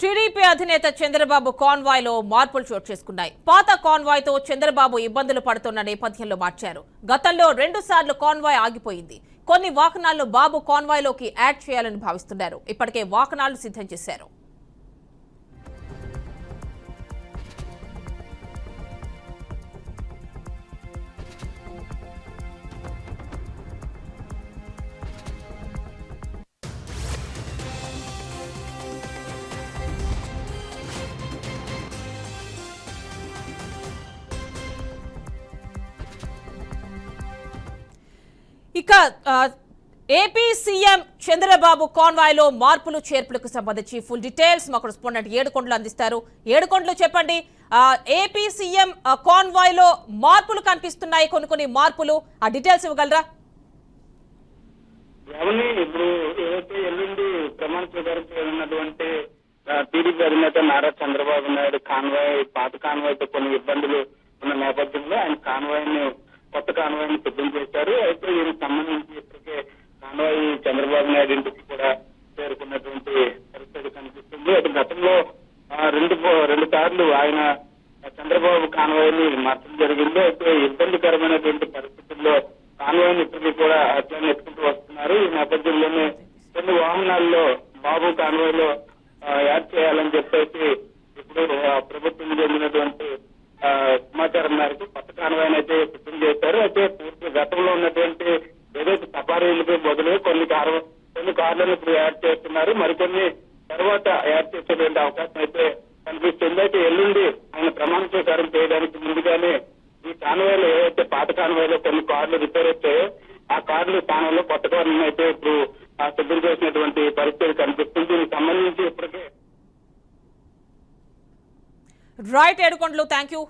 TDP అధినేత Chandrababu convoy లో మార్పులు చోటు చేసుకున్నాయి. పాత కాన్వాయ్ తో చంద్రబాబు ఇబ్బందులు పడుతున్న నేపథ్యంలో మార్చారు. గతంలో 2 సార్లు కాన్వాయ్ ఆగిపోయింది. కొన్ని వాహనాలను బాబు కాన్వాయ్ లోకి యాడ్ చేయాలని భావిస్తున్నారు. ఇప్పటికే వాహనాలు సిద్ధం చేశారు. ఇక ఏపీ సీఎం చంద్రబాబు కాన్వాయ్ లో మార్పులు చేర్పులకు సంబంధించి ఫుల్ డీటెయిల్స్ మా కరెస్పాండెంట్ ఏడుకొండలు అందిస్తారు. ఏడుకొండలు చెప్పండి, ఏపీ సీఎం కాన్వాయ్ లో మార్పులు కనిపిస్తున్నాయి, కొన్ని మార్పులు, ఆ డీటెయిల్స్ ఇవ్వగలరా? ఇప్పుడు ఏదైతే ఎల్లుండి ప్రమాణ స్వీకారం చేయనున్నటువంటి టీడీపీ అధినేత నారా చంద్రబాబు నాయుడు కాన్వాయ్ పాత కాన్వాయ్ తో కొన్ని ఇబ్బందులు ఉన్న నేపథ్యంలో ఆయన కాన్వాయ్ ని కొత్త కాన్వాయ్ ని సిద్ధం చేశారు. అయితే దీనికి సంబంధించి ఇప్పటికే కాన్వాయ్ చంద్రబాబు నాయుడు ఇంటికి కూడా చేరుకున్నటువంటి పరిస్థితి కనిపిస్తుంది. అయితే గతంలో రెండు సార్లు ఆయన చంద్రబాబు కాన్వాయ్ ని మార్చడం జరిగింది. అయితే ఇబ్బందికరమైనటువంటి పరిస్థితుల్లో కాన్వాయ్ ని ఇప్పటికీ కూడా అట్లా ఎత్తుకుంటూ వస్తున్నారు. ఈ నేపథ్యంలోనే కొన్ని వాహనాల్లో బాబు కాన్వాయ్ లో యాడ్ చేయాలని చెప్పేసి ఇప్పుడు ప్రభుత్వం చెందినటువంటి సమాచారం మేరకు కొత్త కాన్వాయ్ అయితే సిద్ధం చేశారు. అయితే పూర్తి గతంలో ఉన్నటువంటి ఏదైతే సఫారీలకి బదులు కొన్ని కార్లను ఇప్పుడు యాడ్ చేస్తున్నారు. మరికొన్ని తర్వాత యాడ్ చేసేటువంటి అవకాశం అయితే కనిపిస్తుంది. అయితే ఎల్లుండి ఆయన ప్రమాణ స్వీకారం చేయడానికి ముందుగానే ఈ కాన్వాయ్లో ఏదైతే పాత కాన్వాయ్లో కొన్ని కార్లు రిపేర్ వచ్చాయో ఆ కార్లు స్థానంలో కొత్త కార్లను అయితే ఇప్పుడు సిద్ధం చేసినటువంటి పరిస్థితి కనిపిస్తుంది. దీనికి సంబంధించి ఇప్పటికే రైట్ ఏడుకొండలు, థ్యాంక్ యూ.